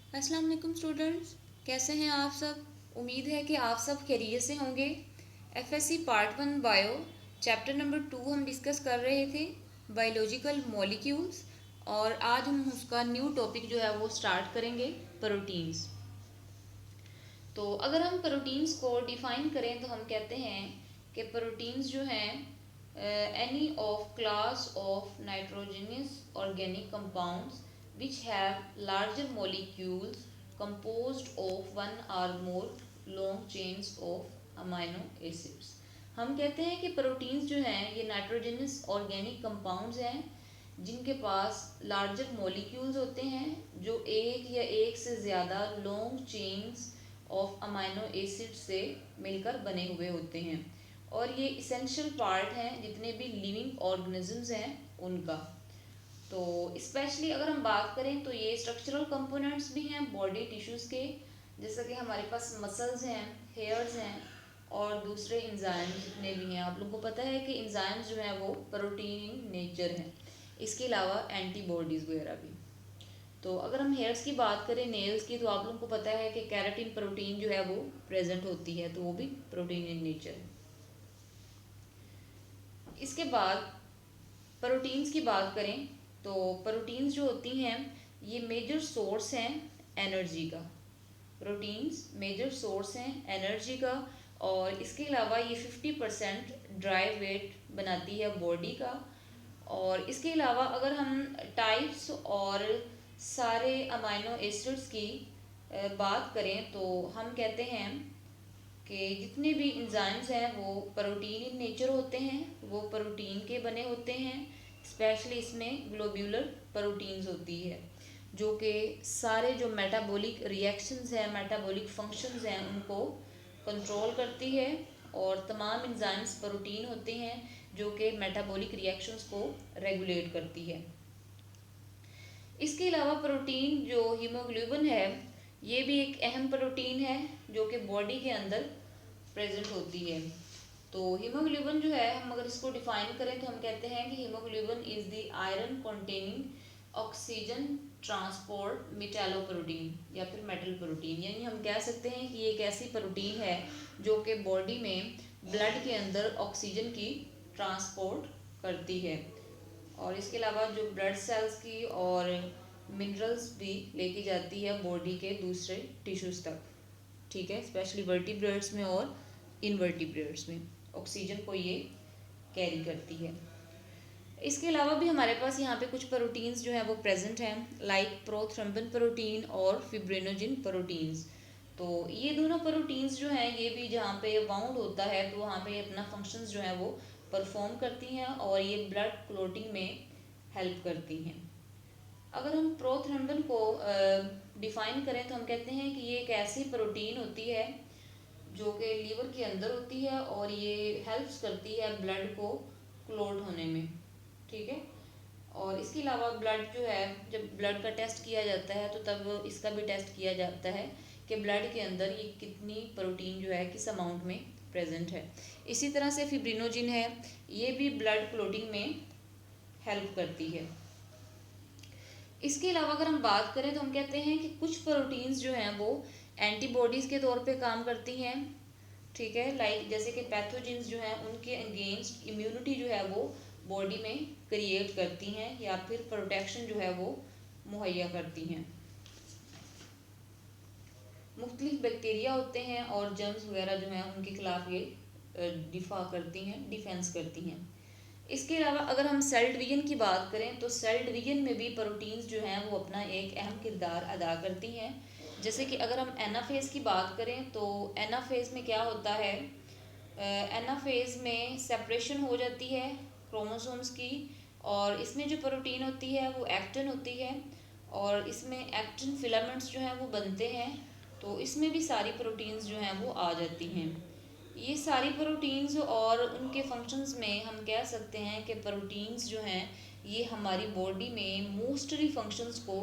अस्सलाम वालेकुम स्टूडेंट्स, कैसे हैं आप सब। उम्मीद है कि आप सब खैरियत से होंगे। FSc part 1 bio chapter number 2 हम डिस्कस कर रहे थे, बायोलॉजिकल मॉलिक्यूल्स। और आज हम उसका न्यू टॉपिक जो है वो स्टार्ट करेंगे, प्रोटीन्स। तो अगर हम प्रोटीन्स को डिफाइन करें तो हम कहते हैं कि प्रोटीन्स जो हैं any of class of nitrogenous organic compounds which have larger molecules composed of one or more long chains of amino acids। हम कहते हैं कि प्रोटीन्स जो हैं ये नाइट्रोजनस ऑर्गेनिक कंपाउंड्स हैं जिनके पास लार्जर मॉलिक्यूल्स होते हैं जो एक या एक से ज़्यादा long chains of amino acid से मिलकर बने हुए होते हैं, और ये इसेंशियल पार्ट हैं जितने भी लिविंग ऑर्गेनिजम्स हैं उनका। तो स्पेशली अगर हम बात करें तो ये स्ट्रक्चरल कंपोनेंट्स भी हैं बॉडी टिश्यूज़ के, जैसा कि हमारे पास मसल्स हैं, हेयर्स हैं और दूसरे इंजाइम्स जितने भी हैं। आप लोगों को पता है कि इंजाइम्स जो हैं वो प्रोटीन इन नेचर हैं, इसके अलावा एंटीबॉडीज़ वगैरह भी। तो अगर हम हेयर्स की बात करें, नेल्स की, तो आप लोगों को पता है कि कैराटिन प्रोटीन जो है वो प्रेजेंट होती है, तो वो भी प्रोटीन इन नेचर है। इसके बाद प्रोटीन्स की बात करें तो प्रोटीन्स जो होती हैं ये मेजर सोर्स हैं एनर्जी का। प्रोटीन्स मेजर सोर्स हैं एनर्जी का, और इसके अलावा ये 50% ड्राई वेट बनाती है बॉडी का। और इसके अलावा अगर हम टाइप्स और सारे अमाइनो एसिड्स की बात करें तो हम कहते हैं कि जितने भी इंजाइम्स हैं वो प्रोटीन इन नेचर होते हैं, वो प्रोटीन के बने होते हैं। स्पेशली इसमें ग्लोब्यूलर प्रोटीन्स होती है जो कि सारे जो मेटाबॉलिक रिएक्शंस हैं, मेटाबॉलिक फंक्शंस हैं, उनको कंट्रोल करती है। और तमाम इंजाइम्स प्रोटीन होते हैं जो कि मेटाबॉलिक रिएक्शंस को रेगुलेट करती है। इसके अलावा प्रोटीन जो हीमोग्लोबिन है ये भी एक अहम प्रोटीन है जो कि बॉडी के अंदर प्रेजेंट होती है। तो हीमोग्लोबिन जो है, हम अगर इसको डिफाइन करें तो हम कहते हैं कि haemoglobin is the iron containing oxygen transport metalloprotein या फिर मेटल प्रोटीन। यानी हम कह सकते हैं कि ये एक ऐसी प्रोटीन है जो कि बॉडी में ब्लड के अंदर ऑक्सीजन की ट्रांसपोर्ट करती है, और इसके अलावा जो ब्लड सेल्स की और मिनरल्स भी लेके जाती है बॉडी के दूसरे टिश्यूज़ तक। ठीक है, स्पेशली वर्टिब्रेट्स में और इनवर्टिब्रेट्स में ऑक्सीजन को ये कैरी करती है। इसके अलावा भी हमारे पास यहाँ पे कुछ प्रोटीन्स जो हैं वो प्रेजेंट हैं, लाइक प्रोथ्रम्बिन प्रोटीन और फिब्रिनोजिन प्रोटीन्स। तो ये दोनों प्रोटीन्स जो हैं ये भी जहाँ पे बाउंड होता है तो वहाँ पे अपना फंक्शंस जो है वो परफॉर्म करती हैं, और ये ब्लड क्लोटिंग में हेल्प करती हैं। अगर हम प्रोथ्रम्बिन को डिफाइन करें तो हम कहते हैं कि ये एक ऐसी प्रोटीन होती है जो कि लीवर के अंदर होती है, और ये हेल्प्स करती है ब्लड को क्लोट होने में। ठीक है, और इसके अलावा ब्लड जो है, जब ब्लड का टेस्ट किया जाता है तो तब इसका भी टेस्ट किया जाता है कि ब्लड के अंदर ये कितनी प्रोटीन जो है किस अमाउंट में प्रेजेंट है। इसी तरह से फिब्रिनोजिन है, ये भी ब्लड क्लोटिंग में हेल्प करती है। इसके अलावा अगर हम बात करें तो हम कहते हैं कि कुछ प्रोटीन्स जो हैं वो एंटीबॉडीज़ के तौर पे काम करती हैं। ठीक है, लाइक जैसे कि पैथोजेंस जो हैं उनके अगेंस्ट इम्यूनिटी जो है वो बॉडी में क्रिएट करती हैं या फिर प्रोटेक्शन जो है वो मुहैया करती हैं। मुख्तलिफ बैक्टीरिया होते हैं और जर्म्स वगैरह जो हैं उनके खिलाफ ये डिफा करती हैं, डिफेंस करती हैं। इसके अलावा अगर हम सेल डिवीजन की बात करें तो सेल डिवीजन में भी प्रोटीन्स जो हैं वो अपना एक अहम किरदार अदा करती हैं। जैसे कि अगर हम एनाफेज की बात करें तो एनाफेज में क्या होता है, एनाफेज में सेपरेशन हो जाती है क्रोमोसोम्स की, और इसमें जो प्रोटीन होती है वो एक्टिन होती है, और इसमें एक्टिन फिलामेंट्स जो हैं वो बनते हैं। तो इसमें भी सारी प्रोटीन्स जो हैं वो आ जाती हैं। ये सारी प्रोटीन्स और उनके फंक्शंस में हम कह सकते हैं कि प्रोटीन्स जो हैं ये हमारी बॉडी में मोस्टली फंक्शंस को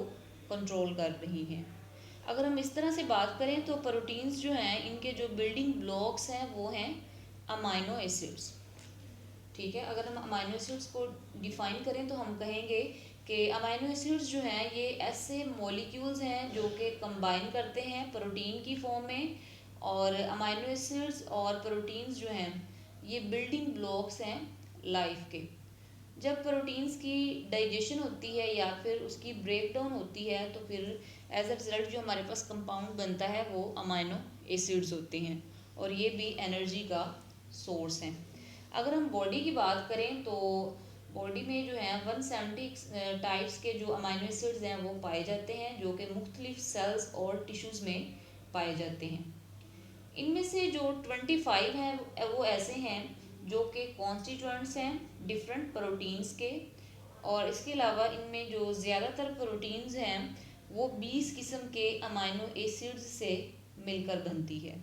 कंट्रोल कर रही हैं। अगर हम इस तरह से बात करें तो प्रोटीन्स जो हैं इनके जो बिल्डिंग ब्लॉक्स हैं वो हैं अमाइनो एसिड्स। ठीक है, अगर हम अमाइनो एसिड्स को डिफाइन करें तो हम कहेंगे कि अमाइनो एसिड्स जो हैं ये ऐसे मॉलिक्यूल्स हैं जो कि कंबाइन करते हैं प्रोटीन की फॉर्म में। और अमाइनो एसिड्स और प्रोटीन्स जो हैं ये बिल्डिंग ब्लॉक्स हैं लाइफ के। जब प्रोटीन्स की डाइजेशन होती है या फिर उसकी ब्रेक डाउन होती है तो फिर एज अ रिजल्ट जो हमारे पास कंपाउंड बनता है वो अमाइनो एसिड्स होते हैं, और ये भी एनर्जी का सोर्स हैं। अगर हम बॉडी की बात करें तो बॉडी में जो है 170 टाइप्स के जो अमाइनो एसिड्स हैं वो पाए जाते हैं, जो कि मुख्तलिफ सेल्स और टिश्यूज़ में पाए जाते हैं। इनमें से जो 25 हैं वो ऐसे हैं जो कि कॉन्स्टिट्यूएंट्स हैं डिफरेंट प्रोटीन्स के। और इसके अलावा इनमें जो ज़्यादातर प्रोटीन्स हैं वो 20 किस्म के अमाइनो एसिड्स से मिलकर बनती है।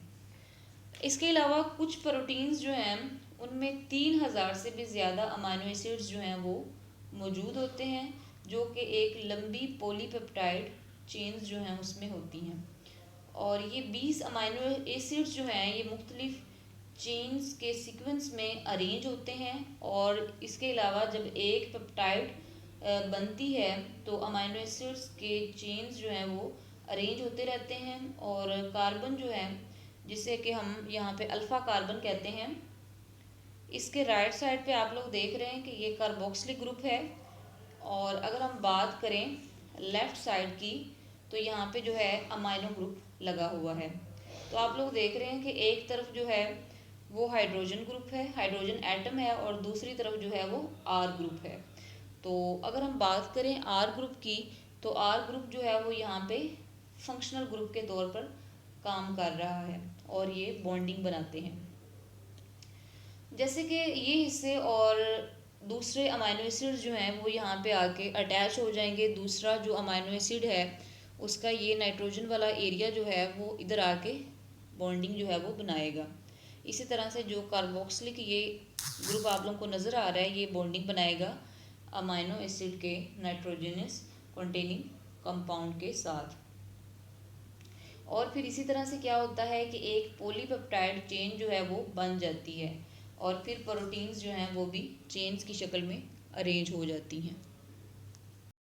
इसके अलावा कुछ प्रोटीन्स जो हैं उनमें 3000 से भी ज़्यादा अमाइनो एसिड्स जो हैं वो मौजूद होते हैं, जो कि एक लंबी पॉलीपेप्टाइड चेन्स जो हैं उसमें होती हैं। और ये 20 अमाइनो एसिड्स जो हैं ये मुख्तलिफ चेन्स के सीक्वेंस में अरेंज होते हैं। और इसके अलावा जब एक पेप्टाइड बनती है तो अमाइनो एसिड्स के चेन्स जो हैं वो अरेंज होते रहते हैं। और कार्बन जो है जिसे कि हम यहाँ पे अल्फ़ा कार्बन कहते हैं, इसके राइट साइड पे आप लोग देख रहे हैं कि ये कार्बोक्सिलिक ग्रुप है। और अगर हम बात करें लेफ़्ट साइड की तो यहाँ पे जो है अमाइनो ग्रुप लगा हुआ है। तो आप लोग देख रहे हैं कि एक तरफ जो है वो हाइड्रोजन ग्रुप है, हाइड्रोजन एटम है, और दूसरी तरफ जो है वो आर ग्रुप है। तो अगर हम बात करें आर ग्रुप की तो आर ग्रुप जो है वो यहाँ पे फंक्शनल ग्रुप के तौर पर काम कर रहा है और ये बॉन्डिंग बनाते हैं। जैसे कि ये हिस्से और दूसरे अमाइनो एसिड जो हैं वो यहाँ पे आके अटैच हो जाएंगे। दूसरा जो अमाइनो एसिड है उसका ये नाइट्रोजन वाला एरिया जो है वो इधर आके बॉन्डिंग जो है वो बनाएगा। इसी तरह से जो कार्बोक्सिलिक ये ग्रुप आप लोगों को नज़र आ रहा है ये बॉन्डिंग बनाएगा अमाइनो एसिड के नाइट्रोजनस कंटेनिंग कंपाउंड के साथ। और फिर इसी तरह से क्या होता है कि एक पॉलीपेप्टाइड चेन जो है वो बन जाती है और फिर प्रोटीन्स जो हैं वो भी चेन्स की शक्ल में अरेंज हो जाती हैं।